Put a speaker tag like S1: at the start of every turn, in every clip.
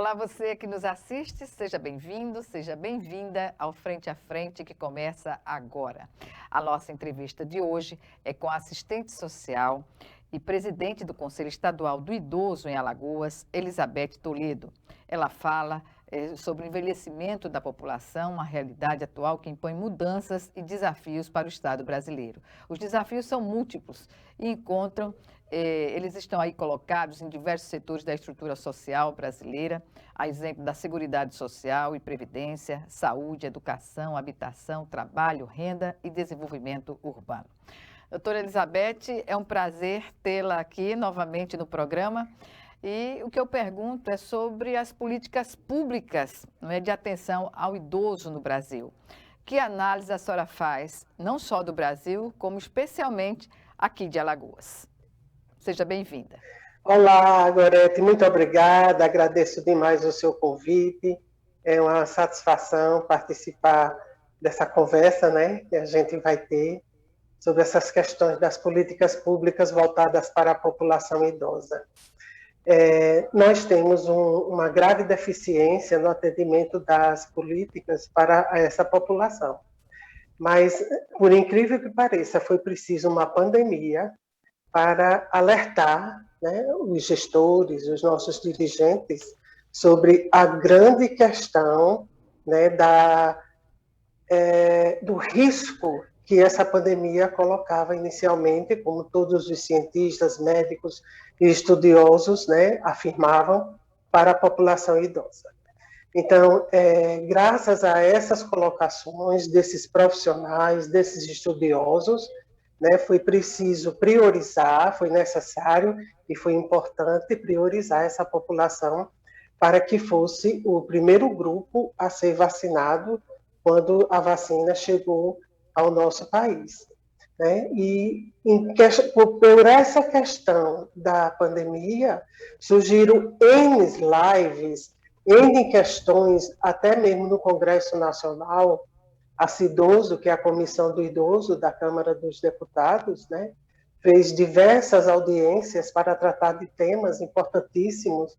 S1: Olá, você que nos assiste, seja bem-vindo, seja bem-vinda ao Frente a Frente, que começa agora. A nossa entrevista de hoje é com a assistente social e presidente do Conselho Estadual do Idoso em Alagoas, Elizabeth Toledo. Ela fala sobre o envelhecimento da população, uma realidade atual que impõe mudanças e desafios para o Estado brasileiro. Os desafios são múltiplos e eles estão aí colocados em diversos setores da estrutura social brasileira, a exemplo da Seguridade Social e Previdência, saúde, educação, habitação, trabalho, renda e desenvolvimento urbano. Doutora Elizabeth, é um prazer tê-la aqui novamente no programa. E o que eu pergunto é sobre as políticas públicas, não é, de atenção ao idoso no Brasil. Que análise a senhora faz, não só do Brasil, como especialmente aqui de Alagoas? Seja bem-vinda.
S2: Olá, Gorete, muito obrigada, agradeço demais o seu convite, é uma satisfação participar dessa conversa, né, que a gente vai ter sobre essas questões das políticas públicas voltadas para a população idosa. Nós temos uma grave deficiência no atendimento das políticas para essa população, mas, por incrível que pareça, foi preciso uma pandemia para alertar, né, os gestores, os nossos dirigentes, sobre a grande questão, né, do risco que essa pandemia colocava inicialmente, como todos os cientistas, médicos e estudiosos, né, afirmavam, para a população idosa. Então, graças a essas colocações desses profissionais, desses estudiosos, né, foi preciso priorizar, foi necessário e foi importante priorizar essa população para que fosse o primeiro grupo a ser vacinado quando a vacina chegou ao nosso país. Né? E por essa questão da pandemia, surgiram N lives, N questões, até mesmo no Congresso Nacional, a CIDOSO, que é a Comissão do Idoso da Câmara dos Deputados, né, fez diversas audiências para tratar de temas importantíssimos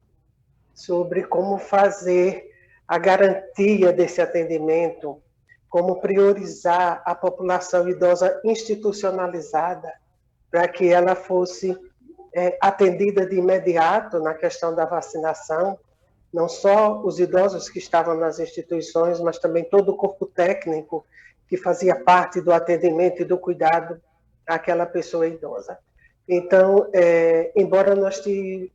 S2: sobre como fazer a garantia desse atendimento, como priorizar a população idosa institucionalizada, para que ela fosse atendida de imediato na questão da vacinação, não só os idosos que estavam nas instituições, mas também todo o corpo técnico que fazia parte do atendimento e do cuidado àquela pessoa idosa. Então, embora nós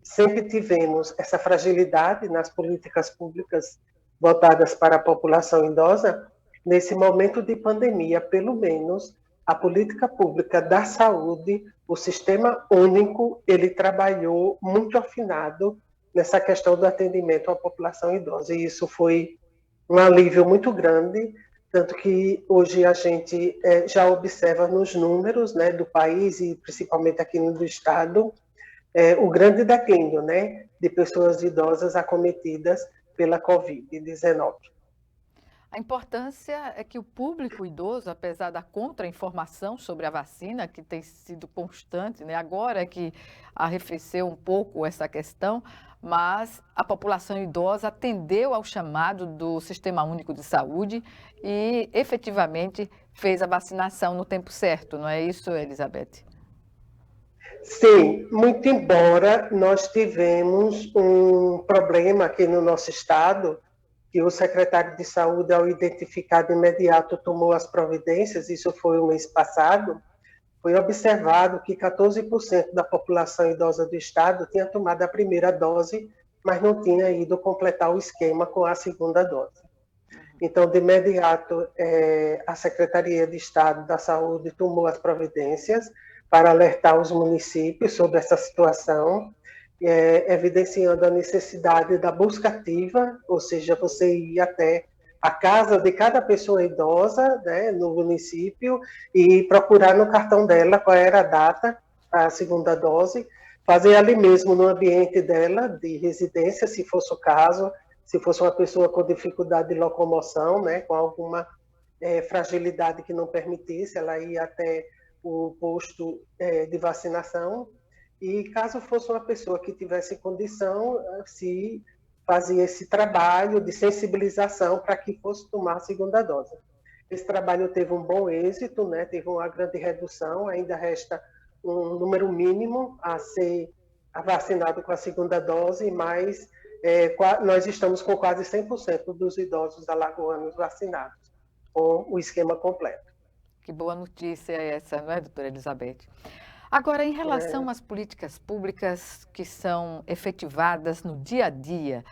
S2: sempre tivemos essa fragilidade nas políticas públicas voltadas para a população idosa, nesse momento de pandemia, pelo menos, a política pública da saúde, o sistema único, ele trabalhou muito afinado nessa questão do atendimento à população idosa. E isso foi um alívio muito grande, tanto que hoje a gente já observa nos números, né, do país e principalmente aqui no estado, o grande declínio, né, de pessoas idosas acometidas pela Covid-19.
S1: A importância é que o público idoso, apesar da contra-informação sobre a vacina, que tem sido constante, né? Agora é que arrefeceu um pouco essa questão, mas a população idosa atendeu ao chamado do Sistema Único de Saúde e efetivamente fez a vacinação no tempo certo, não é isso, Elizabeth?
S2: Sim, muito embora nós tivemos um problema aqui no nosso estado, que o secretário de Saúde, ao identificar de imediato, tomou as providências, isso foi o mês passado, foi observado que 14% da população idosa do estado tinha tomado a primeira dose, mas não tinha ido completar o esquema com a segunda dose. Então, de imediato, a Secretaria de Estado da Saúde tomou as providências para alertar os municípios sobre essa situação, evidenciando a necessidade da busca ativa, ou seja, você ir até a casa de cada pessoa idosa, né, no município, e procurar no cartão dela qual era a data, a segunda dose, fazer ali mesmo no ambiente dela, de residência, se fosse o caso, se fosse uma pessoa com dificuldade de locomoção, né, com alguma fragilidade que não permitisse, ela ir até o posto de vacinação. E caso fosse uma pessoa que tivesse condição, se fazia esse trabalho de sensibilização para que fosse tomar a segunda dose. Esse trabalho teve um bom êxito, né? Teve uma grande redução, ainda resta um número mínimo a ser vacinado com a segunda dose, mas nós estamos com quase 100% dos idosos alagoanos vacinados, com o esquema completo.
S1: Que boa notícia é essa, não é, doutora Elizabeth? Agora, em relação às políticas públicas que são efetivadas no dia a dia,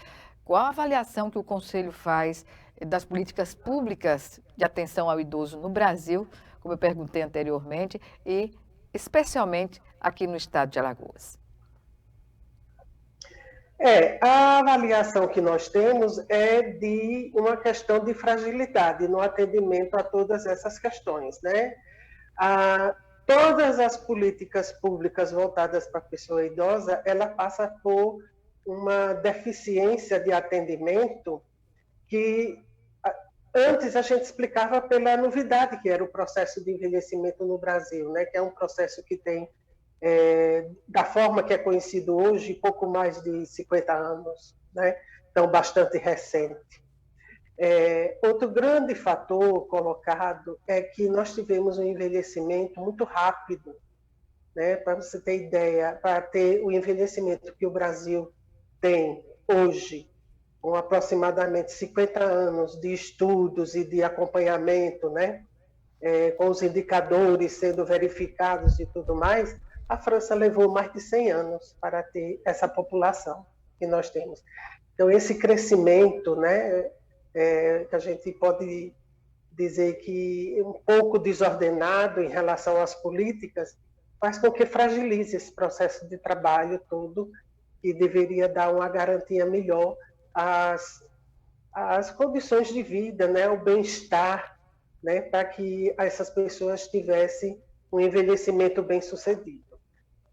S1: qual a avaliação que o Conselho faz das políticas públicas de atenção ao idoso no Brasil, como eu perguntei anteriormente, e especialmente aqui no estado de Alagoas?
S2: A avaliação que nós temos é de uma questão de fragilidade no atendimento a todas essas questões, né? Todas as políticas públicas voltadas para a pessoa idosa, ela passa por uma deficiência de atendimento que antes a gente explicava pela novidade que era o processo de envelhecimento no Brasil, né? Que é um processo que tem, da forma que é conhecido hoje, pouco mais de 50 anos, né? Então, bastante recente. Outro grande fator colocado é que nós tivemos um envelhecimento muito rápido, né? Para você ter ideia, para ter o envelhecimento que o Brasil tem hoje, com aproximadamente 50 anos de estudos e de acompanhamento, né? Com os indicadores sendo verificados e tudo mais, a França levou mais de 100 anos para ter essa população que nós temos. Então, esse crescimento, né, que a gente pode dizer que é um pouco desordenado em relação às políticas, faz com que fragilize esse processo de trabalho todo, que deveria dar uma garantia melhor às condições de vida, né, o bem-estar, né, para que essas pessoas tivessem um envelhecimento bem-sucedido.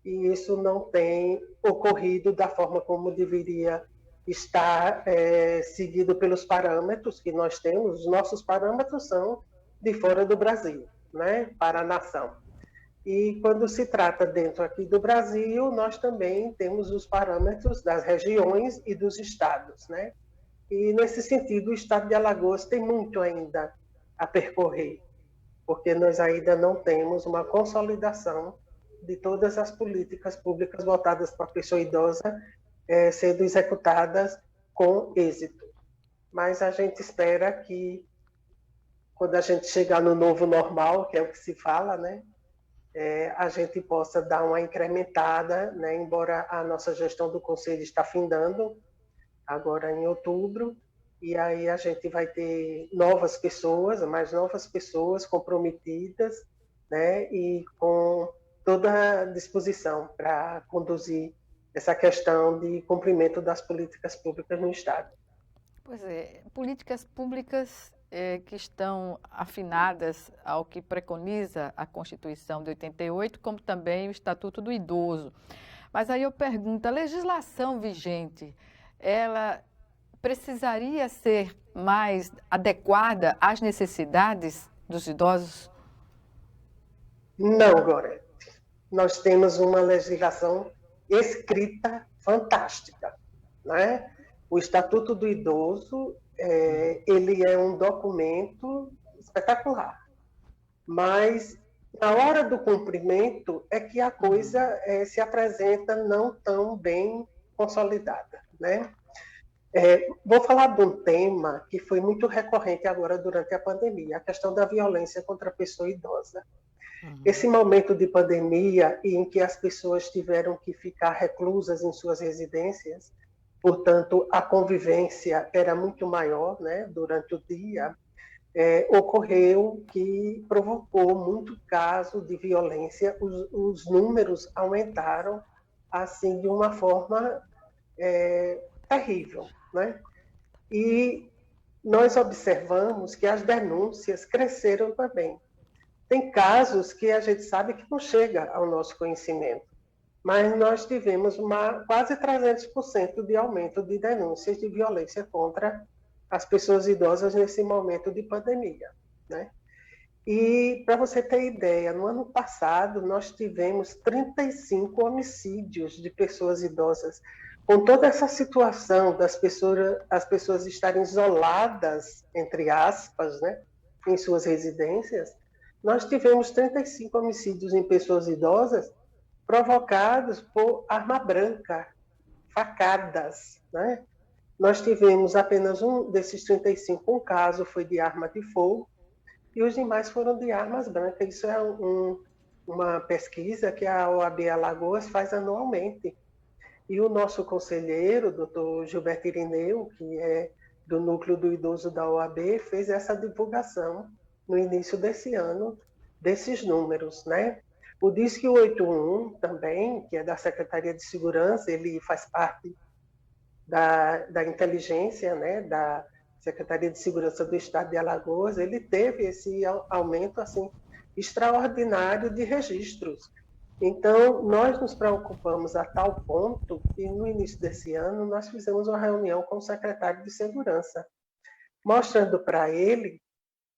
S2: E isso não tem ocorrido da forma como deveria estar seguido pelos parâmetros que nós temos. Os nossos parâmetros são de fora do Brasil, né, para a nação. E quando se trata dentro aqui do Brasil, nós também temos os parâmetros das regiões e dos estados, né? E nesse sentido, o estado de Alagoas tem muito ainda a percorrer, porque nós ainda não temos uma consolidação de todas as políticas públicas voltadas para a pessoa idosa sendo executadas com êxito. Mas a gente espera que, quando a gente chegar no novo normal, que é o que se fala, né, a gente possa dar uma incrementada, né, embora a nossa gestão do Conselho está findando agora em outubro, e aí a gente vai ter novas pessoas, mais novas pessoas comprometidas, né, e com toda a disposição para conduzir essa questão de cumprimento das políticas públicas no Estado.
S1: Pois é, políticas públicas que estão afinadas ao que preconiza a Constituição de 88, como também o Estatuto do Idoso. Mas aí eu pergunto, a legislação vigente, ela precisaria ser mais adequada às necessidades dos idosos?
S2: Não, Gorete. Nós temos uma legislação escrita fantástica, né? O Estatuto do Idoso, ele é um documento espetacular, mas na hora do cumprimento é que a coisa se apresenta não tão bem consolidada, né? Vou falar de um tema que foi muito recorrente agora durante a pandemia, a questão da violência contra a pessoa idosa. Esse momento de pandemia em que as pessoas tiveram que ficar reclusas em suas residências, portanto, a convivência era muito maior, né, durante o dia, ocorreu que provocou muito caso de violência, os números aumentaram assim de uma forma terrível, né? E nós observamos que as denúncias cresceram também. Tem casos que a gente sabe que não chega ao nosso conhecimento, mas nós tivemos quase 300% de aumento de denúncias de violência contra as pessoas idosas nesse momento de pandemia, né? E, para você ter ideia, no ano passado nós tivemos 35 homicídios de pessoas idosas, com toda essa situação das pessoas, as pessoas estarem isoladas, entre aspas, né, em suas residências, nós tivemos 35 homicídios em pessoas idosas provocados por arma branca, facadas, né? Nós tivemos apenas um desses 35, um caso foi de arma de fogo, e os demais foram de armas brancas. Isso é uma pesquisa que a OAB Alagoas faz anualmente. E o nosso conselheiro, doutor Gilberto Irineu, que é do Núcleo do Idoso da OAB, fez essa divulgação no início desse ano, desses números, né? O Disque 81 também, que é da Secretaria de Segurança, ele faz parte da inteligência, né, da Secretaria de Segurança do Estado de Alagoas, ele teve esse aumento assim extraordinário de registros. Então, nós nos preocupamos a tal ponto que, no início desse ano, nós fizemos uma reunião com o secretário de Segurança, mostrando para ele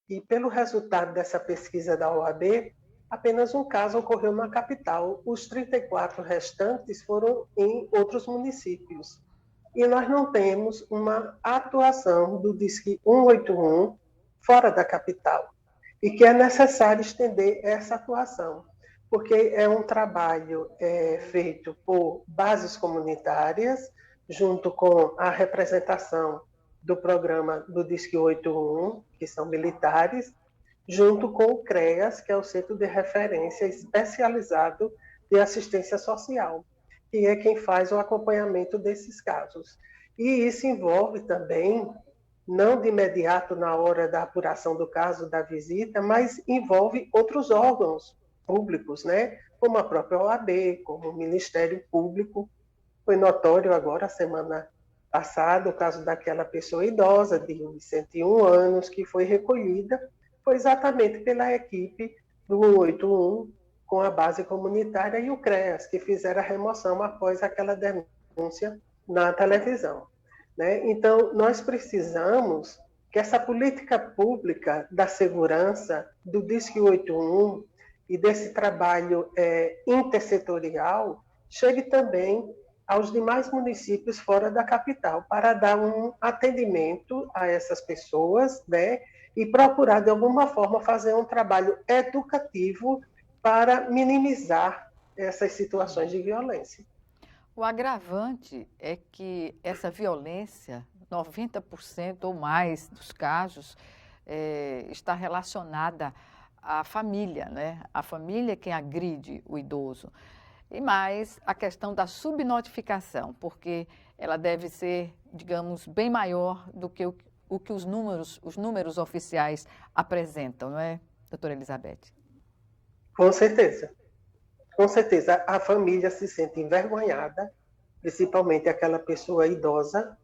S2: que, pelo resultado dessa pesquisa da OAB, apenas um caso ocorreu na capital. Os 34 restantes foram em outros municípios. E nós não temos uma atuação do Disque 181 fora da capital. E que é necessário estender essa atuação, porque é um trabalho feito por bases comunitárias, junto com a representação do programa do Disque 81, que são militares, junto com o CREAS, que é o Centro de Referência Especializado de Assistência Social, que é quem faz o acompanhamento desses casos. E isso envolve também, não de imediato na hora da apuração do caso, da visita, mas envolve outros órgãos públicos, né? Como a própria OAB, como o Ministério Público. Foi notório agora, semana passada, o caso daquela pessoa idosa de 101 anos que foi recolhida, foi exatamente pela equipe do 181, com a base comunitária, e o CREAS, que fizeram a remoção após aquela denúncia na televisão, né? Então, nós precisamos que essa política pública da segurança, do Disque 81 e desse trabalho intersetorial, chegue também aos demais municípios fora da capital, para dar um atendimento a essas pessoas, né? E procurar, de alguma forma, fazer um trabalho educativo para minimizar essas situações de violência.
S1: O agravante é que essa violência, 90% ou mais dos casos, está relacionada à família, né? A família é quem agride o idoso. E mais a questão da subnotificação, porque ela deve ser, digamos, bem maior do que o que os números oficiais apresentam, não é, doutora Elizabeth?
S2: Com certeza. Com certeza, a família se sente envergonhada, principalmente aquela pessoa idosa,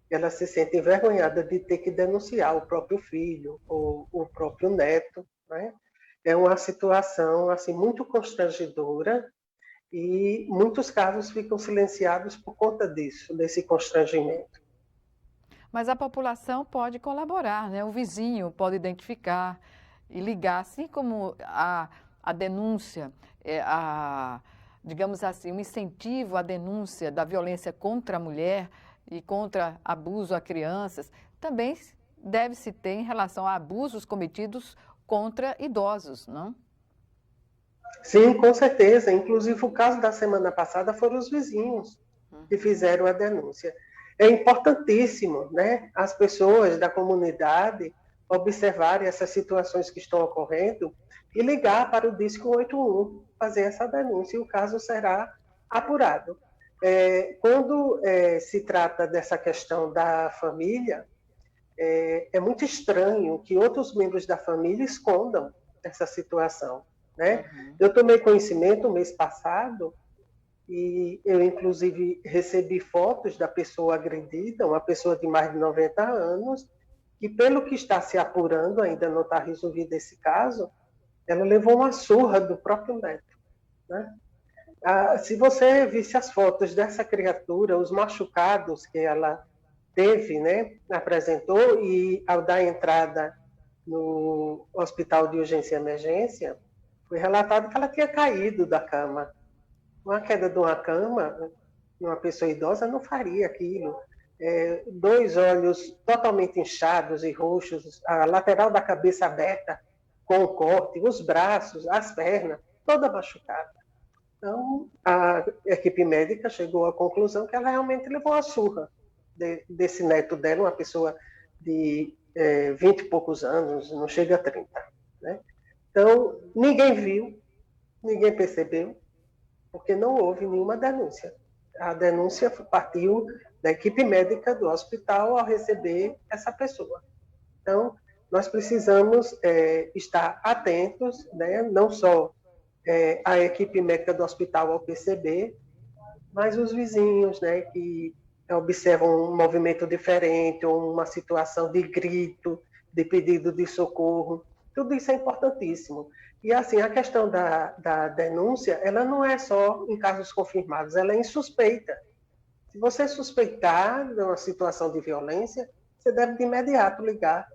S2: ela se sente envergonhada de ter que denunciar o próprio filho ou o próprio neto, né? É uma situação assim muito constrangedora e muitos casos ficam silenciados por conta disso, desse constrangimento.
S1: Mas a população pode colaborar, né? O vizinho pode identificar e ligar, assim como a denúncia, digamos assim, um incentivo à denúncia da violência contra a mulher e contra abuso a crianças, também deve-se ter em relação a abusos cometidos contra idosos, não?
S2: Sim, com certeza. Inclusive, o caso da semana passada foram os vizinhos que fizeram a denúncia. É importantíssimo, né, as pessoas da comunidade observarem essas situações que estão ocorrendo e ligar para o Disque 181, fazer essa denúncia, e o caso será apurado. Quando se trata dessa questão da família, é muito estranho que outros membros da família escondam essa situação, né? Eu tomei conhecimento mês passado e eu, inclusive, recebi fotos da pessoa agredida, uma pessoa de mais de 90 anos, que, pelo que está se apurando, ainda não está resolvido esse caso, ela levou uma surra do próprio neto, né? Se você visse as fotos dessa criatura, os machucados que ela teve, né, apresentou, e ao dar entrada no hospital de urgência e emergência, foi relatado que ela tinha caído da cama. Uma queda de uma cama, uma pessoa idosa não faria aquilo. 2 olhos totalmente inchados e roxos, a lateral da cabeça aberta com corte, os braços, as pernas, toda machucada. Então, a equipe médica chegou à conclusão que ela realmente levou a surra desse neto dela, uma pessoa de 20 e poucos anos, não chega a 30. Né? Então, ninguém viu, ninguém percebeu, porque não houve nenhuma denúncia. A denúncia partiu da equipe médica do hospital ao receber essa pessoa. Então, nós precisamos estar atentos, né? Não só a equipe médica do hospital ao perceber, mas os vizinhos, né, que observam um movimento diferente ou uma situação de grito, de pedido de socorro. Tudo isso é importantíssimo. E, assim, a questão da denúncia, ela não é só em casos confirmados, ela é em suspeita. Se você suspeitar de uma situação de violência, você deve de imediato ligar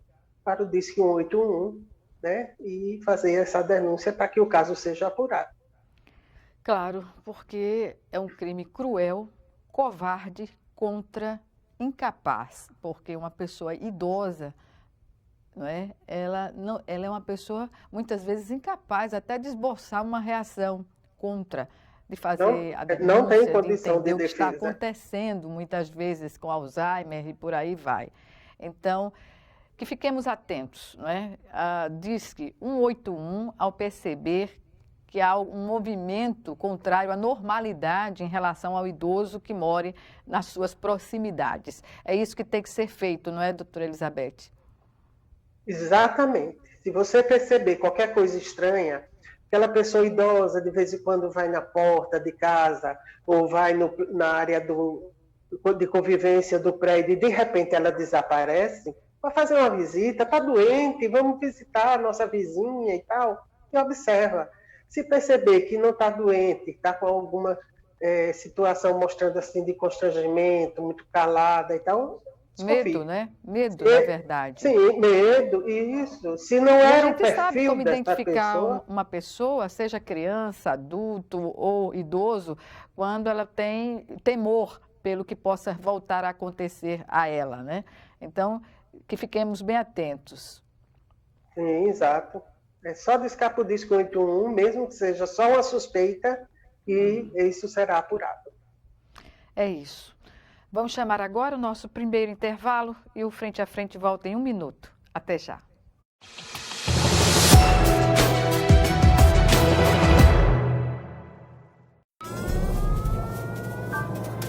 S2: para o Disque 181, né, e fazer essa denúncia para que o caso seja apurado.
S1: Claro, porque é um crime cruel, covarde contra incapaz, porque uma pessoa idosa, não é? Ela é uma pessoa muitas vezes incapaz até de esboçar uma reação contra, de fazer a
S2: não tem
S1: denúncia, de
S2: condição
S1: entender
S2: de
S1: o que está
S2: defesa.
S1: acontecendo muitas vezes com Alzheimer e por aí vai. Então, que fiquemos atentos, não é? Diz que 181, ao perceber que há um movimento contrário à normalidade em relação ao idoso que mora nas suas proximidades. É isso que tem que ser feito, não é, doutora Elizabeth?
S2: Exatamente. Se você perceber qualquer coisa estranha, aquela pessoa idosa de vez em quando vai na porta de casa ou vai na área de convivência do prédio e de repente ela desaparece, vai fazer uma visita, está doente, vamos visitar a nossa vizinha e tal, e observa. Se perceber que não está doente, está com alguma situação mostrando assim de constrangimento, muito calada e tal, desconfie.
S1: Medo, né? Medo, na verdade.
S2: Sim, medo, isso. Se não
S1: E a
S2: era o
S1: gente sabe
S2: perfil
S1: como
S2: dessa
S1: identificar
S2: pessoa,
S1: uma pessoa, seja criança, adulto ou idoso, quando ela tem temor pelo que possa voltar a acontecer a ela, né? Então, que fiquemos bem atentos.
S2: sim, exato. É só discar para o Disque 181, mesmo que seja só uma suspeita, e isso será apurado.
S1: É isso. Vamos chamar agora o nosso primeiro intervalo e o Frente a Frente volta em 1 minuto. Até já.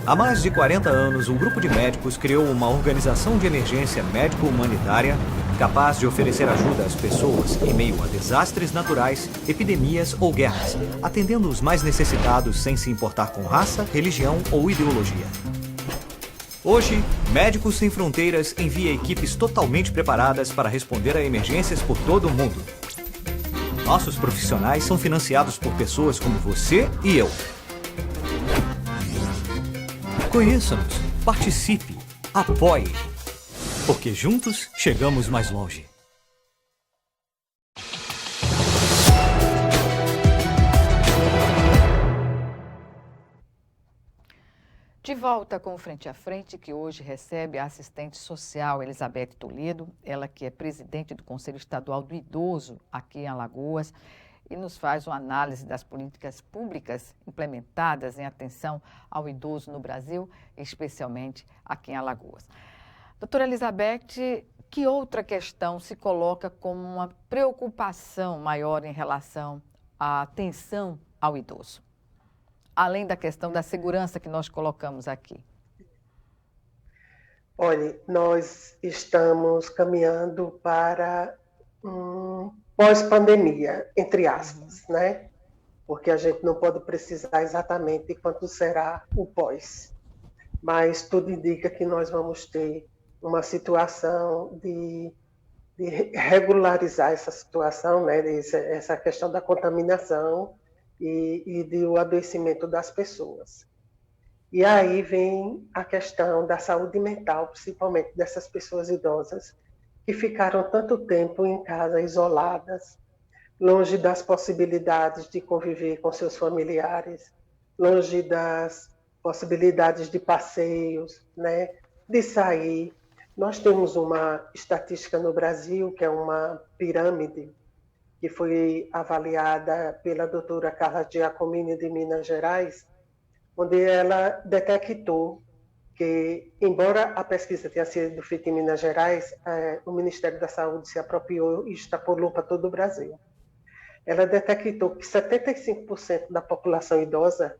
S3: Há mais de 40 anos, um grupo de médicos criou uma organização de emergência médico-humanitária capaz de oferecer ajuda às pessoas em meio a desastres naturais, epidemias ou guerras, atendendo os mais necessitados sem se importar com raça, religião ou ideologia. Hoje, Médicos Sem Fronteiras envia equipes totalmente preparadas para responder a emergências por todo o mundo. Nossos profissionais são financiados por pessoas como você e eu. Conheça-nos, participe, apoie, porque juntos chegamos mais longe.
S1: De volta com o Frente a Frente, que hoje recebe a assistente social Elizabeth Toledo, ela que é presidente do Conselho Estadual do Idoso aqui em Alagoas, e nos faz uma análise das políticas públicas implementadas em atenção ao idoso no Brasil, especialmente aqui em Alagoas. Doutora Elizabeth, que outra questão se coloca como uma preocupação maior em relação à atenção ao idoso? Além da questão da segurança que nós colocamos aqui.
S2: Olha, nós estamos caminhando para pós-pandemia, entre aspas, né? Porque a gente não pode precisar exatamente quanto será o pós. Mas tudo indica que nós vamos ter uma situação de regularizar essa situação, né? Essa questão da contaminação e do adoecimento das pessoas. E aí vem a questão da saúde mental, principalmente dessas pessoas idosas, que ficaram tanto tempo em casa isoladas, longe das possibilidades de conviver com seus familiares, longe das possibilidades de passeios, né, de sair. Nós temos uma estatística no Brasil, que é uma pirâmide, que foi avaliada pela doutora Carla Giacomini de Minas Gerais, onde ela detectou que, embora a pesquisa tenha sido feita em Minas Gerais, o Ministério da Saúde se apropriou e extrapolou para todo o Brasil. Ela detectou que 75% da população idosa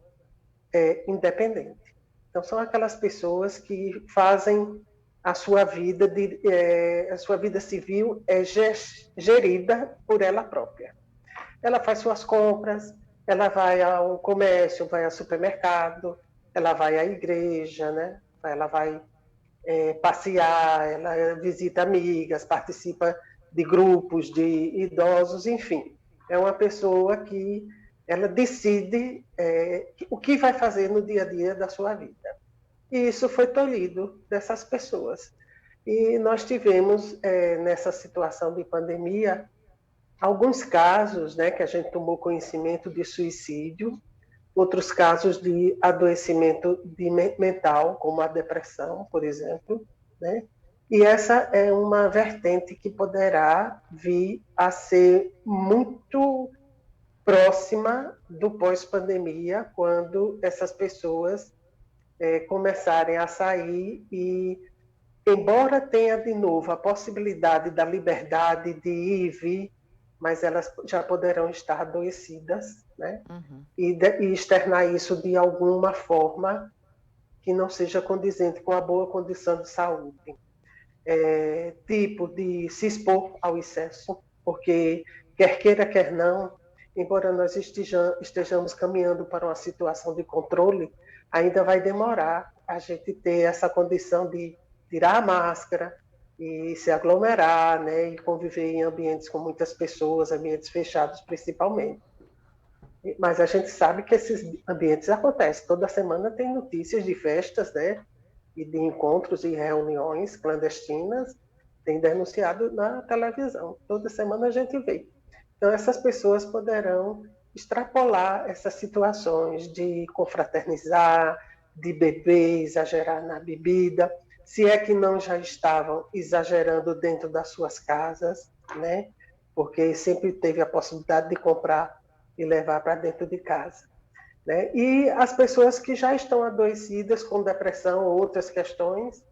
S2: é independente. Então, são aquelas pessoas que fazem a sua vida, a sua vida civil é gerida por ela própria. Ela faz suas compras, ela vai ao comércio, vai ao supermercado, ela vai à igreja, né? Ela vai passear, ela visita amigas, participa de grupos de idosos, enfim. É uma pessoa que ela decide o que vai fazer no dia a dia da sua vida. E isso foi tolhido dessas pessoas. E nós tivemos, nessa situação de pandemia, alguns casos, né, que a gente tomou conhecimento de suicídio, outros casos de adoecimento mental, como a depressão, por exemplo, né? E essa é uma vertente que poderá vir a ser muito próxima do pós-pandemia, quando essas pessoas começarem a sair e, embora tenha de novo a possibilidade da liberdade de ir e vir, mas elas já poderão estar adoecidas, né?
S1: Uhum.
S2: E externar isso de alguma forma que não seja condizente com a boa condição de saúde. Tipo de se expor ao excesso, porque quer queira, quer não, embora nós estejamos caminhando para uma situação de controle, ainda vai demorar a gente ter essa condição de tirar a máscara e se aglomerar, né, e conviver em ambientes com muitas pessoas, ambientes fechados principalmente. Mas a gente sabe que esses ambientes acontecem. Toda semana tem notícias de festas, né, e de encontros e reuniões clandestinas, tem denunciado na televisão. Toda semana a gente vê. Então, essas pessoas poderão extrapolar essas situações de confraternizar, de beber, exagerar na bebida, se é que não já estavam exagerando dentro das suas casas, né? Porque sempre teve a possibilidade de comprar e levar para dentro de casa, né? E as pessoas que já estão adoecidas com depressão ou outras questões,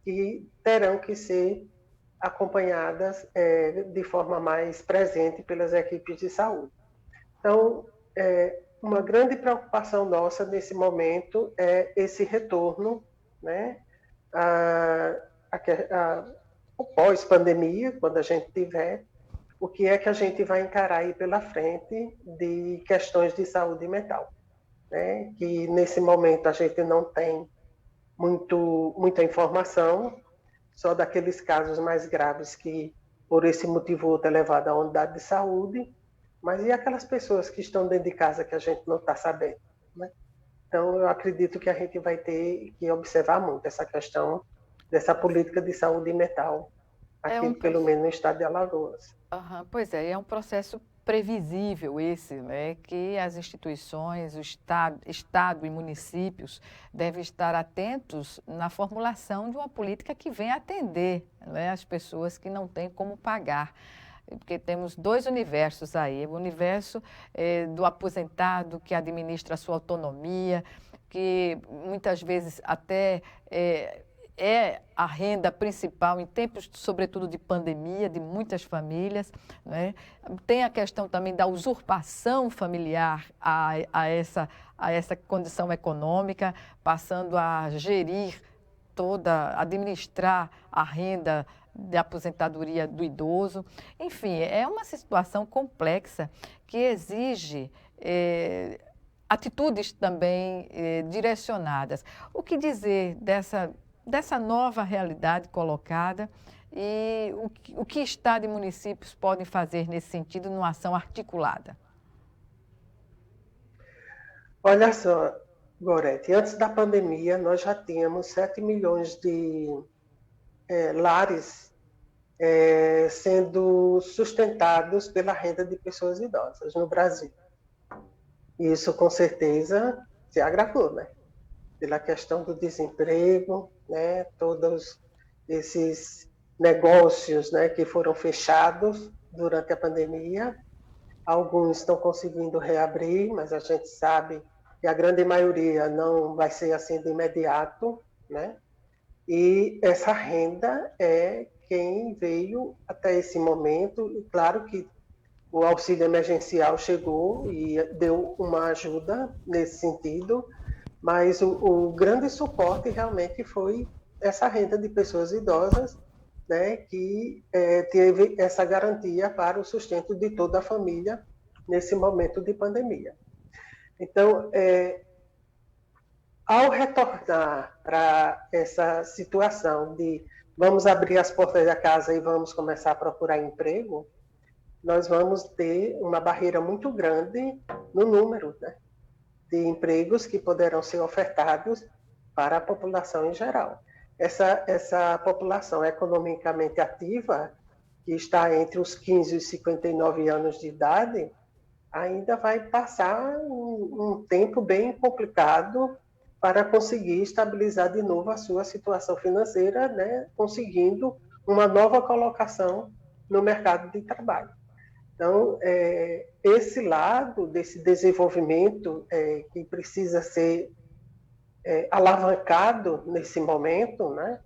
S2: que terão que ser acompanhadas de forma mais presente pelas equipes de saúde. Então, uma grande preocupação nossa nesse momento é esse retorno, né, o pós-pandemia, quando a gente tiver, o que é que a gente vai encarar aí pela frente de questões de saúde mental, né, que nesse momento a gente não tem muita informação, só daqueles casos mais graves que, por esse motivo ou outro, é levado à unidade de saúde, mas e aquelas pessoas que estão dentro de casa que a gente não está sabendo, né? Então, eu acredito que a gente vai ter que observar muito essa questão dessa política de saúde mental, aqui, pelo menos no estado de Alagoas.
S1: Uhum, pois é um previsível esse, né, que as instituições, o Estado e municípios devem estar atentos na formulação de uma política que venha atender, né, as pessoas que não têm como pagar. Porque temos dois universos aí, o universo do aposentado que administra a sua autonomia, que muitas vezes até é a renda principal em tempos, sobretudo, de pandemia, de muitas famílias, né? Tem a questão também da usurpação familiar a essa condição econômica, passando a gerir administrar a renda de aposentadoria do idoso. Enfim, é uma situação complexa que exige atitudes também direcionadas. O que dizer dessa nova realidade colocada e o que Estado e municípios podem fazer nesse sentido, numa ação articulada?
S2: Olha só, Gorete, antes da pandemia nós já tínhamos 7 milhões de lares sendo sustentados pela renda de pessoas idosas no Brasil. Isso com certeza se agravou, né? pela questão do desemprego, né? Todos esses negócios, né, que foram fechados durante a pandemia. Alguns estão conseguindo reabrir, mas a gente sabe que a grande maioria não vai ser assim de imediato, né? E essa renda é quem veio até esse momento. E claro que o auxílio emergencial chegou e deu uma ajuda nesse sentido, mas o grande suporte realmente foi essa renda de pessoas idosas, né, que teve essa garantia para o sustento de toda a família nesse momento de pandemia. Então, ao retornar para essa situação de vamos abrir as portas da casa e vamos começar a procurar emprego, nós vamos ter uma barreira muito grande no número, né, de empregos que poderão ser ofertados para a população em geral. Essa população economicamente ativa, que está entre os 15 e os 59 anos de idade, ainda vai passar um tempo bem complicado para conseguir estabilizar de novo a sua situação financeira, né, conseguindo uma nova colocação no mercado de trabalho. Então, esse lado desse desenvolvimento que precisa ser alavancado nesse momento, né,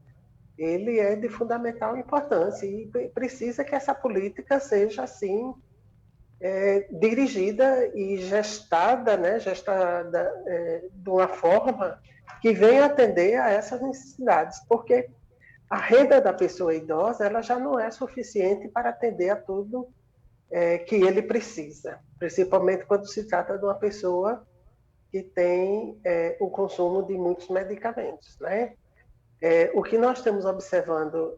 S2: ele é de fundamental importância e precisa que essa política seja assim dirigida e gestada de uma forma que venha atender a essas necessidades, porque a renda da pessoa idosa ela já não é suficiente para atender a tudo que ele precisa, principalmente quando se trata de uma pessoa que tem o consumo de muitos medicamentos, né? O que nós estamos observando,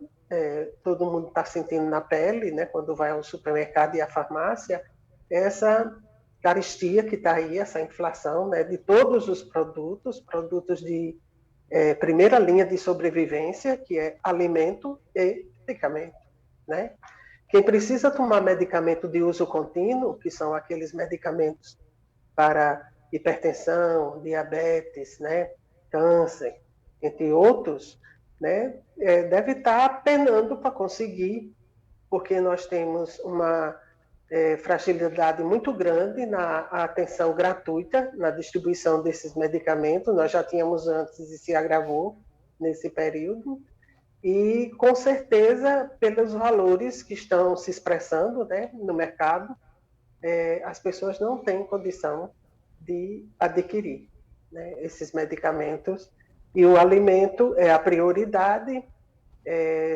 S2: todo mundo está sentindo na pele, né, quando vai ao supermercado e à farmácia, essa carestia que está aí, essa inflação, né, de todos os produtos de primeira linha de sobrevivência, que é alimento e medicamento, né? Quem precisa tomar medicamento de uso contínuo, que são aqueles medicamentos para hipertensão, diabetes, né, câncer, entre outros, né, deve estar penando para conseguir, porque nós temos uma fragilidade muito grande na atenção gratuita, na distribuição desses medicamentos. Nós já tínhamos antes e se agravou nesse período. E, com certeza, pelos valores que estão se expressando, né, no mercado, as pessoas não têm condição de adquirir, né, esses medicamentos. E o alimento é a prioridade,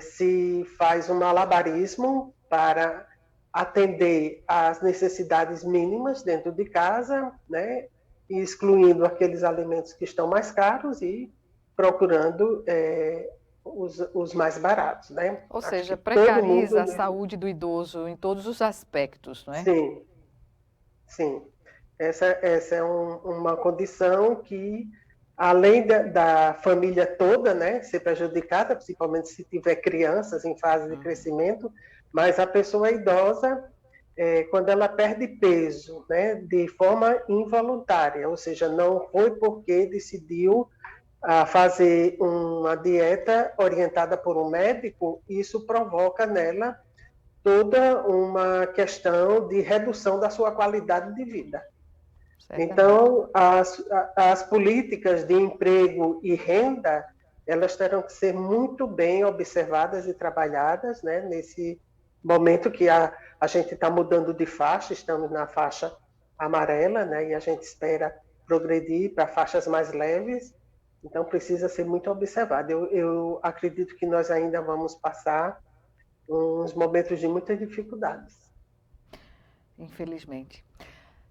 S2: se faz um malabarismo para atender às necessidades mínimas dentro de casa, né, excluindo aqueles alimentos que estão mais caros e procurando os mais baratos, né?
S1: Ou seja, precariza a saúde do idoso em todos os aspectos, não é?
S2: Sim, sim. Essa é uma condição que, além da família toda, né, ser prejudicada, principalmente se tiver crianças em fase de crescimento, mas a pessoa idosa, quando ela perde peso, né, de forma involuntária, ou seja, não foi porque decidiu fazer uma dieta orientada por um médico, isso provoca nela toda uma questão de redução da sua qualidade de vida. Então, as políticas de emprego e renda, elas terão que ser muito bem observadas e trabalhadas, né, nesse momento que a gente está mudando de faixa, estamos na faixa amarela, né, e a gente espera progredir para faixas mais leves. Então, precisa ser muito observado. Eu acredito que nós ainda vamos passar uns momentos de muitas dificuldades.
S1: Infelizmente.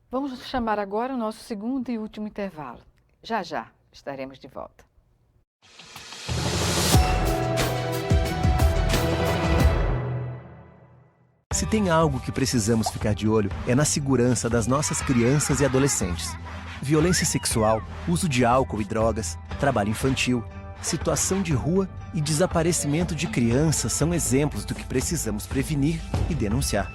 S1: Vamos chamar agora o nosso segundo e último intervalo. Já, já estaremos de volta.
S4: Se tem algo que precisamos ficar de olho, é na segurança das nossas crianças e adolescentes. Violência sexual, uso de álcool e drogas, trabalho infantil, situação de rua e desaparecimento de crianças são exemplos do que precisamos prevenir e denunciar.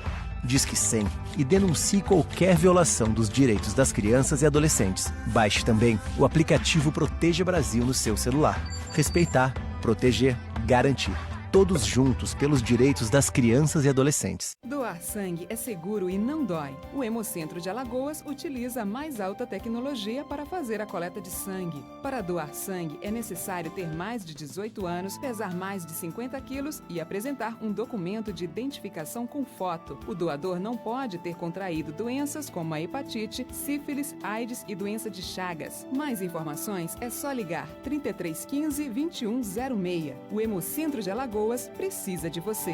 S4: Disque 100 e denuncie qualquer violação dos direitos das crianças e adolescentes. Baixe também o aplicativo Proteja Brasil no seu celular. Respeitar, proteger, garantir. Todos juntos pelos direitos das crianças e adolescentes.
S5: Doar sangue é seguro e não dói. O Hemocentro de Alagoas utiliza a mais alta tecnologia para fazer a coleta de sangue. Para doar sangue, é necessário ter mais de 18 anos, pesar mais de 50 quilos e apresentar um documento de identificação com foto. O doador não pode ter contraído doenças como a hepatite, sífilis, AIDS e doença de Chagas. Mais informações é só ligar 3315 2106. O Hemocentro de Alagoas precisa de você.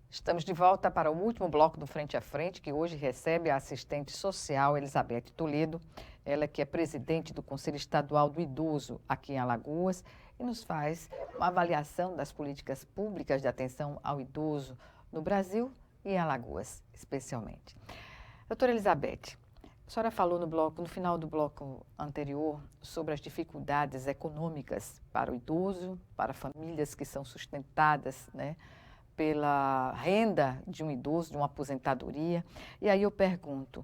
S1: Estamos de volta para o último bloco do Frente a Frente, que hoje recebe a assistente social Elizabeth Toledo, ela que é presidente do Conselho Estadual do Idoso aqui em Alagoas e nos faz uma avaliação das políticas públicas de atenção ao idoso no Brasil e em Alagoas, especialmente. Doutora Elizabeth, a senhora falou no final do bloco anterior sobre as dificuldades econômicas para o idoso, para famílias que são sustentadas, né, pela renda de um idoso, de uma aposentadoria. E aí eu pergunto,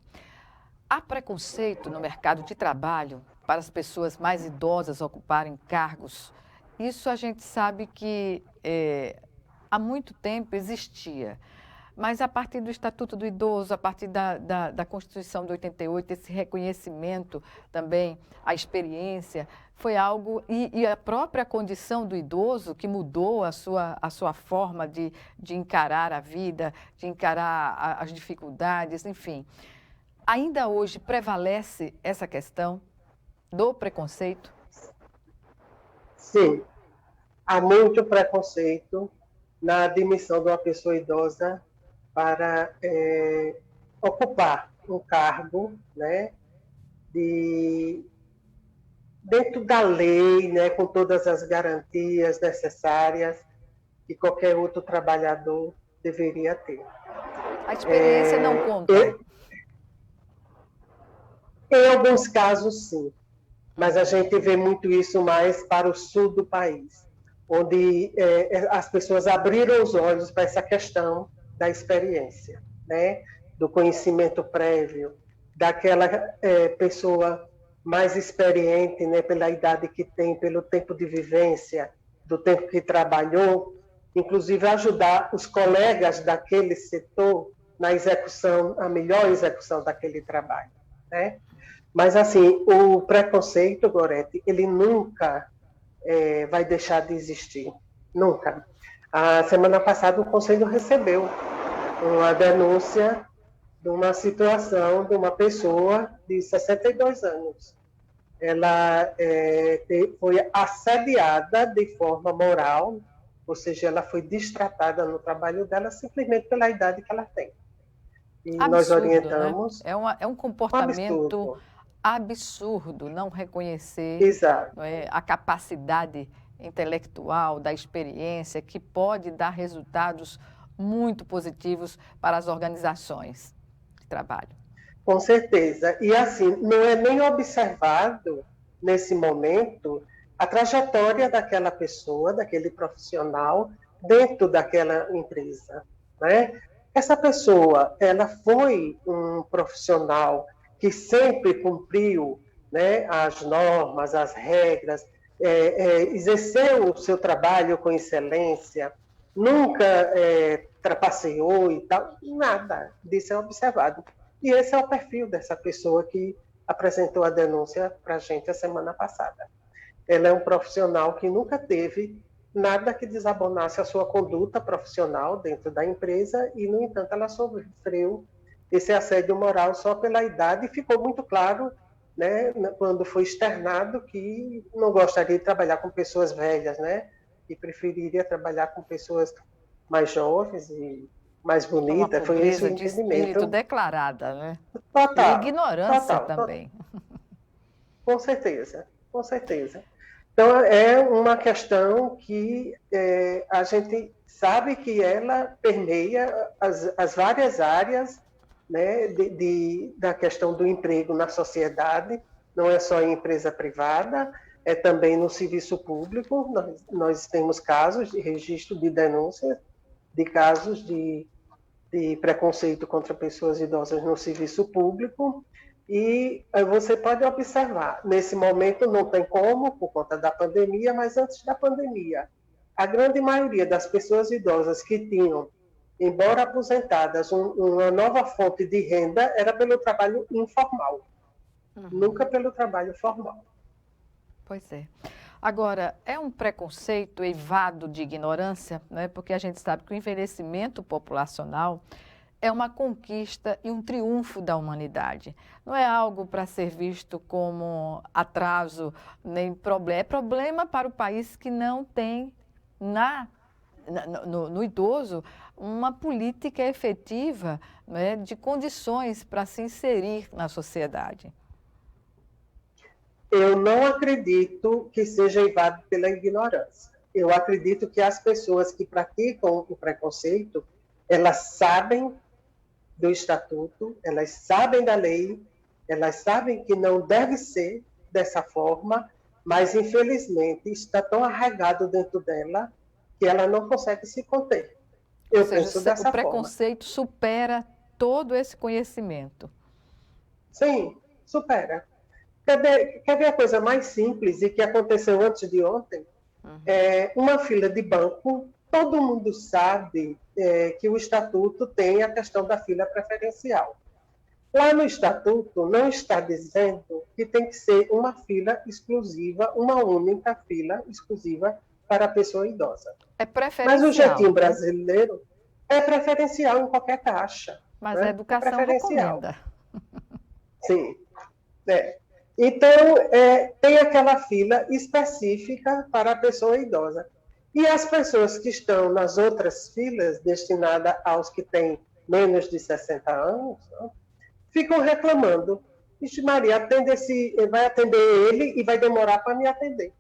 S1: há preconceito no mercado de trabalho para as pessoas mais idosas ocuparem cargos? Isso a gente sabe que há muito tempo existia. Mas a partir do Estatuto do Idoso, a partir da Constituição de 88, esse reconhecimento também, a experiência, foi algo, e a própria condição do idoso que mudou a sua forma de encarar a vida, de encarar as dificuldades, enfim. Ainda hoje prevalece essa questão do preconceito?
S2: Sim, há muito preconceito na admissão de uma pessoa idosa para ocupar um cargo, né, dentro da lei, né, com todas as garantias necessárias que qualquer outro trabalhador deveria ter.
S1: A experiência não conta?
S2: Em alguns casos, sim, mas a gente vê muito isso mais para o sul do país, onde as pessoas abriram os olhos para essa questão da experiência, né? Do conhecimento prévio, daquela pessoa mais experiente, né? Pela idade que tem, pelo tempo de vivência, do tempo que trabalhou, inclusive ajudar os colegas daquele setor na execução, a melhor execução daquele trabalho, né? Mas, assim, o preconceito, Gorete, ele nunca vai deixar de existir, nunca. A semana passada, o Conselho recebeu uma denúncia de uma situação de uma pessoa de 62 anos. Ela foi assediada de forma moral, ou seja, ela foi destratada no trabalho dela simplesmente pela idade que ela tem. E
S1: absurdo,
S2: nós orientamos...
S1: Né? É um comportamento absurdo não reconhecer a capacidade intelectual, da experiência, que pode dar resultados muito positivos para as organizações de trabalho.
S2: Com certeza. E assim, não é nem observado, nesse momento, a trajetória daquela pessoa, daquele profissional, dentro daquela empresa, né? Essa pessoa, ela foi um profissional que sempre cumpriu, né, as normas, as regras, exerceu o seu trabalho com excelência, nunca trapaceou e tal, nada disso é observado. E esse é o perfil dessa pessoa que apresentou a denúncia para a gente a semana passada. Ela é um profissional que nunca teve nada que desabonasse a sua conduta profissional dentro da empresa e, no entanto, ela sofreu esse assédio moral só pela idade e ficou muito claro, né, quando foi externado, que não gostaria de trabalhar com pessoas velhas, né, e preferiria trabalhar com pessoas mais jovens e mais bonitas. Foi esse o entendimento.
S1: De espírito declarada, né?
S2: Total.
S1: E ignorância também.
S2: Com certeza, com certeza. Então, é uma questão que a gente sabe que ela permeia as várias áreas, né, da questão do emprego na sociedade, não é só em empresa privada, também no serviço público. Nós temos casos de registro de denúncias de casos de preconceito contra pessoas idosas no serviço público. E você pode observar, nesse momento não tem como, por conta da pandemia, mas antes da pandemia, a grande maioria das pessoas idosas que tinham, embora aposentadas, uma nova fonte de renda era pelo trabalho informal, nunca pelo trabalho formal.
S1: Pois é. Agora, é um preconceito eivado de ignorância, né? Porque a gente sabe que o envelhecimento populacional é uma conquista e um triunfo da humanidade. Não é algo para ser visto como atraso nem problema. É problema para o país que não tem no idoso uma política efetiva, né, de condições para se inserir na sociedade.
S2: Eu não acredito que seja eivado pela ignorância. Eu acredito que as pessoas que praticam o preconceito, elas sabem do estatuto, elas sabem da lei, elas sabem que não deve ser dessa forma, mas infelizmente está tão arraigado dentro dela que ela não consegue se conter. Eu penso dessa forma.
S1: O preconceito supera todo esse conhecimento.
S2: Sim, supera. Quer ver a coisa mais simples e que aconteceu antes de ontem? Uma fila de banco, todo mundo sabe que o estatuto tem a questão da fila preferencial. Lá no estatuto não está dizendo que tem que ser uma fila exclusiva, uma única fila exclusiva para a pessoa idosa.
S1: É preferencial.
S2: Mas o jeitinho brasileiro é preferencial em qualquer caixa.
S1: Mas a educação recomenda.
S2: Sim. Então, tem aquela fila específica para a pessoa idosa. E as pessoas que estão nas outras filas, destinadas aos que têm menos de 60 anos, né, ficam reclamando. Vixe Maria, vai atender ele e vai demorar para me atender.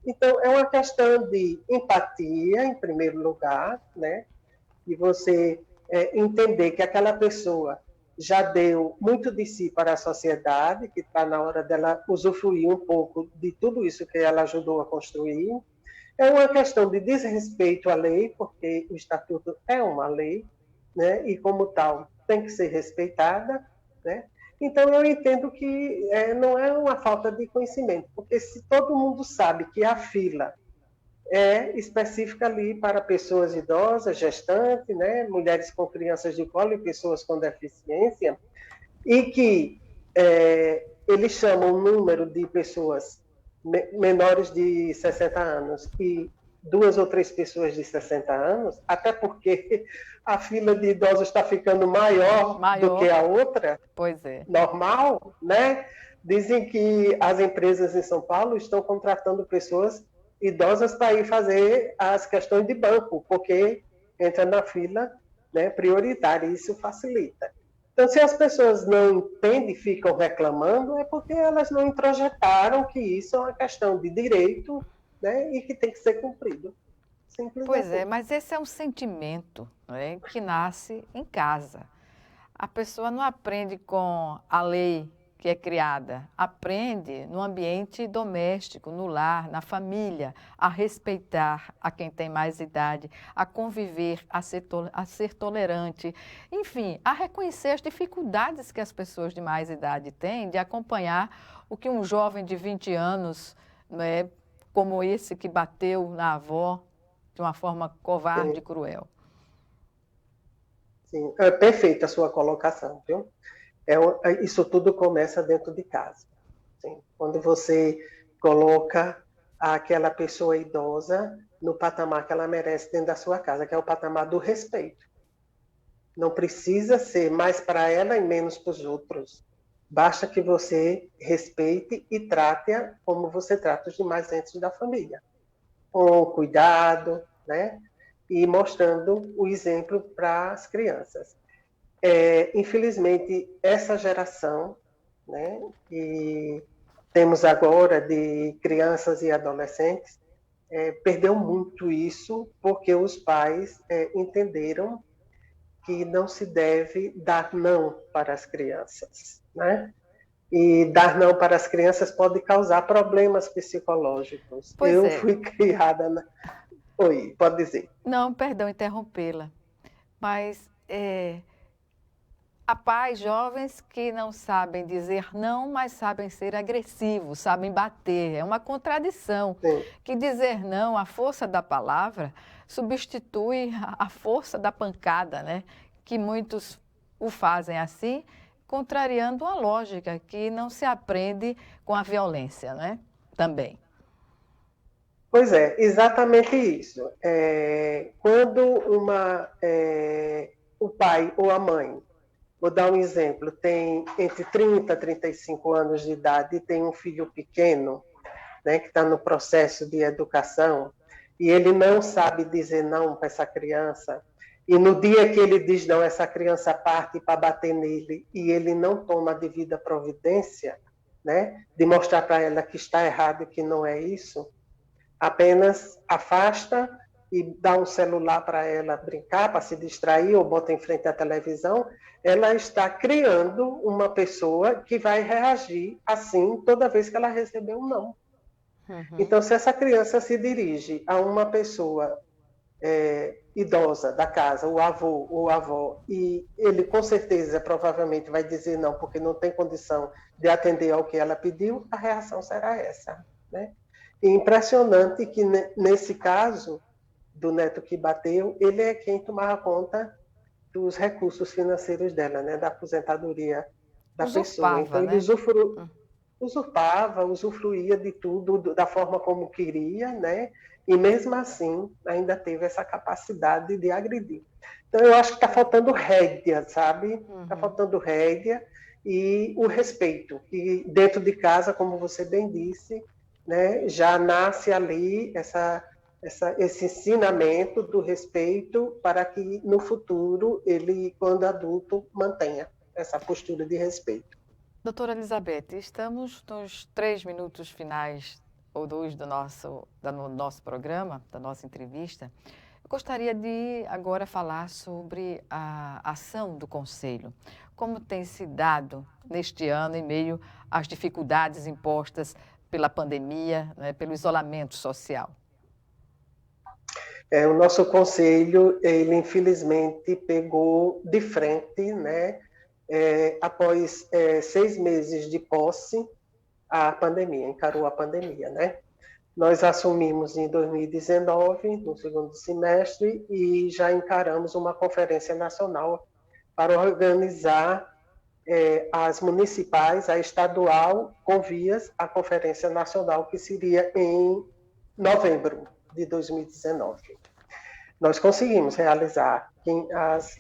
S2: Então, é uma questão de empatia, em primeiro lugar, né? E você entender que aquela pessoa já deu muito de si para a sociedade, que está na hora dela usufruir um pouco de tudo isso que ela ajudou a construir. É uma questão de desrespeito à lei, porque o Estatuto é uma lei, né? E como tal tem que ser respeitada, né? Então eu entendo que não é uma falta de conhecimento, porque se todo mundo sabe que a fila é específica ali para pessoas idosas, gestantes, né? Mulheres com crianças de colo e pessoas com deficiência, e que eles chamam o número de pessoas menores de 60 anos e 2 ou 3 pessoas de 60 anos, até porque a fila de idosos está ficando maior do que a outra,
S1: pois é,
S2: normal, né? Dizem que as empresas em São Paulo estão contratando pessoas idosas para ir fazer as questões de banco, porque entra na fila, né, prioritária, e isso facilita. Então, se as pessoas não entendem e ficam reclamando, é porque elas não introjetaram que isso é uma questão de direito, né, e que tem que ser cumprido. Simples
S1: pois
S2: assim.
S1: Mas esse é um sentimento, né, que nasce em casa. A pessoa não aprende com a lei que é criada, aprende no ambiente doméstico, no lar, na família, a respeitar a quem tem mais idade, a conviver, a ser tolerante, enfim, a reconhecer as dificuldades que as pessoas de mais idade têm de acompanhar o que um jovem de 20 anos, né, como esse que bateu na avó de uma forma covarde e cruel.
S2: Sim, é perfeita a sua colocação, viu? Isso tudo começa dentro de casa. Sim. Quando você coloca aquela pessoa idosa no patamar que ela merece dentro da sua casa, que é o patamar do respeito. Não precisa ser mais para ela e menos para os outros. Basta que você respeite e trate-a como você trata os demais entes da família. Com cuidado, né? E mostrando o exemplo para as crianças. Infelizmente, essa geração, né, que temos agora de crianças e adolescentes, perdeu muito isso, porque os pais entenderam que não se deve dar não para as crianças, né? E dar não para as crianças pode causar problemas psicológicos.
S1: Pois
S2: Eu
S1: é.
S2: fui criada na... Oi, pode dizer.
S1: Não, perdão interrompê-la, mas há pais jovens que não sabem dizer não, mas sabem ser agressivos, sabem bater. É uma contradição.
S2: Sim.
S1: Que dizer não, a força da palavra, substitui a força da pancada, né? Que muitos o fazem assim, contrariando a lógica que não se aprende com a violência, né? Também.
S2: Pois é, exatamente isso. Quando o pai ou a mãe, vou dar um exemplo, tem entre 30 e 35 anos de idade e tem um filho pequeno, né, que está no processo de educação, e ele não sabe dizer não para essa criança, e no dia que ele diz não, essa criança parte para bater nele, e ele não toma a devida providência, né, de mostrar para ela que está errado e que não é isso, apenas afasta e dá um celular para ela brincar, para se distrair, ou bota em frente à televisão, ela está criando uma pessoa que vai reagir assim toda vez que ela receber um não.
S1: Uhum.
S2: Então, se essa criança se dirige a uma pessoa idosa da casa, o avô ou a avó, e ele com certeza, provavelmente, vai dizer não, porque não tem condição de atender ao que ela pediu, a reação será essa, né? E impressionante que, nesse caso do neto que bateu, ele é quem tomava conta dos recursos financeiros dela, né? Da aposentadoria da pessoa. Então,
S1: né?
S2: ele usufruía de tudo da forma como queria, né? E mesmo assim, ainda teve essa capacidade de agredir. Então, eu acho que está faltando rédea, sabe? Está faltando rédea e o respeito. E dentro de casa, como você bem disse, né, já nasce ali esse ensinamento do respeito para que no futuro ele, quando adulto, mantenha essa postura de respeito.
S1: Doutora Elizabeth, estamos nos 3 minutos finais ou 2 do nosso programa, da nossa entrevista. Eu gostaria de agora falar sobre a ação do Conselho. Como tem se dado neste ano em meio às dificuldades impostas pela pandemia, né, pelo isolamento social?
S2: O nosso Conselho, ele infelizmente pegou de frente, né, após 6 meses de posse, a pandemia, encarou a pandemia, né? Nós assumimos em 2019, no segundo semestre, e já encaramos uma conferência nacional para organizar as municipais, a estadual, com vias à conferência nacional, que seria em novembro de 2019. Nós conseguimos realizar as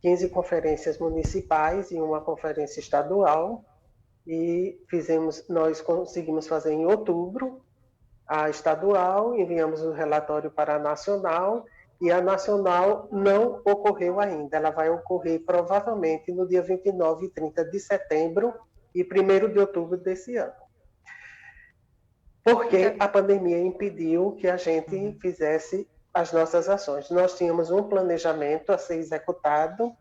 S2: 15 conferências municipais e uma conferência estadual, e nós conseguimos fazer em outubro a estadual, enviamos o relatório para a nacional, e a nacional não ocorreu ainda. Ela vai ocorrer provavelmente no dia 29 e 30 de setembro e 1º de outubro desse ano. Porque a pandemia impediu que a gente fizesse as nossas ações. Nós tínhamos um planejamento a ser executado,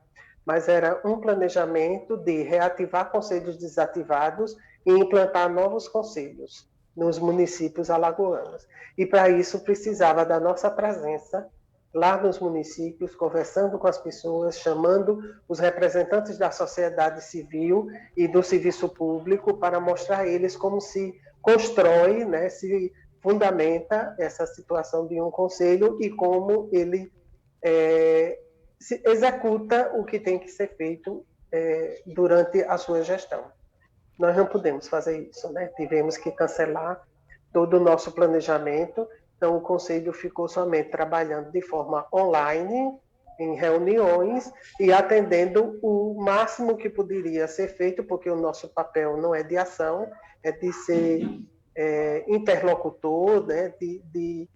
S2: mas era um planejamento de reativar conselhos desativados e implantar novos conselhos nos municípios alagoanos. E para isso precisava da nossa presença lá nos municípios, conversando com as pessoas, chamando os representantes da sociedade civil e do serviço público para mostrar a eles como se constrói, né, se fundamenta essa situação de um conselho e como ele se executa o que tem que ser feito durante a sua gestão. Nós não podemos fazer isso, né? Tivemos que cancelar todo o nosso planejamento, então o Conselho ficou somente trabalhando de forma online, em reuniões, e atendendo o máximo que poderia ser feito, porque o nosso papel não é de ação, é de ser interlocutor, né? de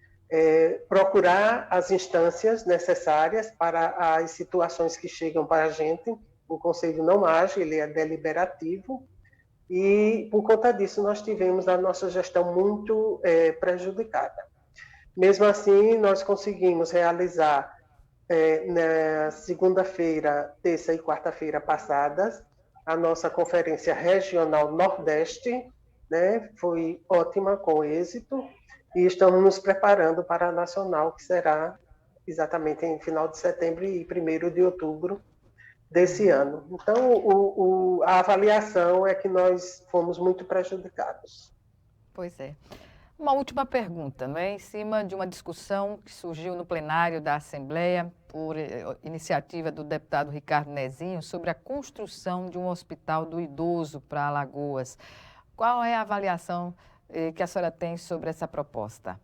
S2: procurar as instâncias necessárias para as situações que chegam para a gente. O Conselho não age, ele é deliberativo, e por conta disso nós tivemos a nossa gestão muito prejudicada. Mesmo assim, nós conseguimos realizar na segunda-feira, terça e quarta-feira passadas, a nossa Conferência Regional Nordeste, né, foi ótima, com êxito, e estamos nos preparando para a Nacional, que será exatamente em final de setembro e 1º de outubro desse ano. Então, a avaliação é que nós fomos muito prejudicados.
S1: Pois é. Uma última pergunta, não é? Em cima de uma discussão que surgiu no plenário da Assembleia, por iniciativa do deputado Ricardo Nezinho, sobre a construção de um hospital do idoso para Alagoas. Qual é a avaliação que a senhora tem sobre essa proposta?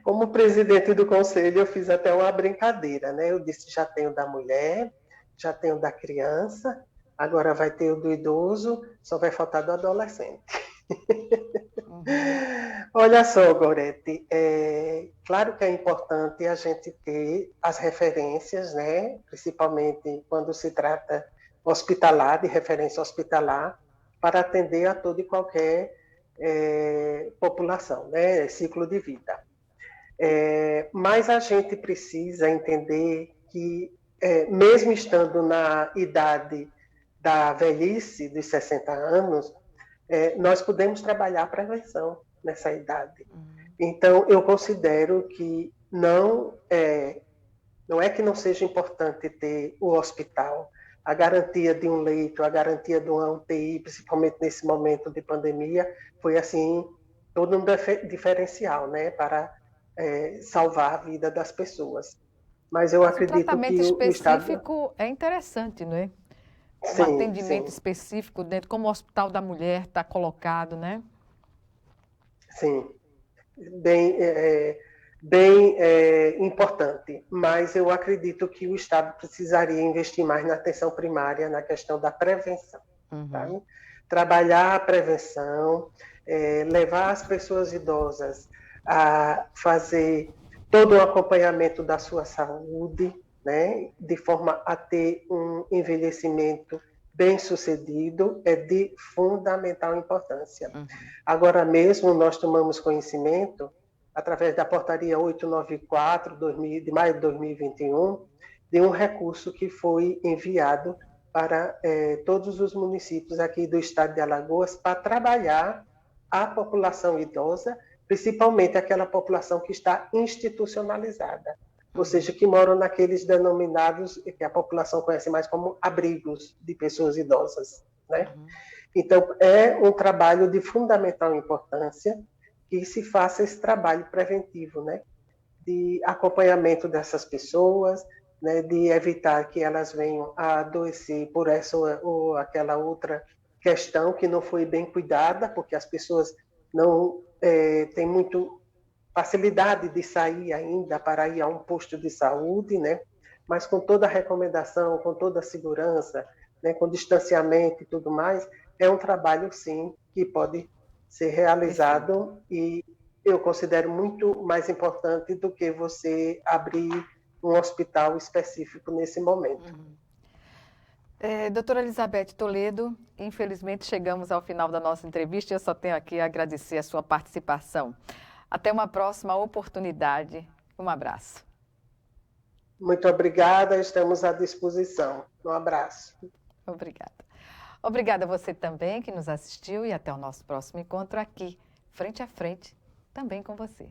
S2: Como presidente do conselho, eu fiz até uma brincadeira, né? Eu disse, já tenho da mulher, já tenho da criança, agora vai ter o do idoso, só vai faltar do adolescente.
S1: Uhum.
S2: Olha só, Gorete, claro que é importante a gente ter as referências, né? Principalmente quando se trata hospitalar, de referência hospitalar, para atender a toda e qualquer população, né? Ciclo de vida. Mas a gente precisa entender que, mesmo estando na idade da velhice, dos 60 anos, nós podemos trabalhar a prevenção nessa idade. Então, eu considero que não é que não seja importante ter o hospital, a garantia de um leito, a garantia de uma UTI, principalmente nesse momento de pandemia, foi assim todo um diferencial, né, para salvar a vida das pessoas. Mas eu acredito
S1: que o tratamento específico é interessante, não é?
S2: Sim,
S1: um atendimento
S2: sim.
S1: específico dentro, como o Hospital da Mulher está colocado, né?
S2: Sim, bem importante, mas eu acredito que o Estado precisaria investir mais na atenção primária, na questão da prevenção. Tá? Trabalhar a prevenção, levar as pessoas idosas a fazer todo o acompanhamento da sua saúde, né, de forma a ter um envelhecimento bem-sucedido, é de fundamental importância. Agora mesmo nós tomamos conhecimento, através da portaria 894, de maio de 2021, de um recurso que foi enviado para todos os municípios aqui do estado de Alagoas para trabalhar a população idosa, principalmente aquela população que está institucionalizada, ou seja, que moram naqueles denominados, que a população conhece mais como abrigos de pessoas idosas, né? Então, é um trabalho de fundamental importância que se faça esse trabalho preventivo, né? De acompanhamento dessas pessoas, né? De evitar que elas venham a adoecer por essa ou aquela outra questão que não foi bem cuidada, porque as pessoas não têm muito facilidade de sair ainda para ir a um posto de saúde, né? Mas com toda a recomendação, com toda a segurança, né? Com distanciamento e tudo mais, é um trabalho, sim, que pode ser realizado e eu considero muito mais importante do que você abrir um hospital específico nesse momento.
S1: Doutora Elizabeth Toledo, infelizmente chegamos ao final da nossa entrevista e eu só tenho aqui a agradecer a sua participação. Até uma próxima oportunidade. Um abraço.
S2: Muito obrigada, estamos à disposição. Um abraço.
S1: Obrigada. Obrigada a você também que nos assistiu e até o nosso próximo encontro aqui, frente a frente, também com você.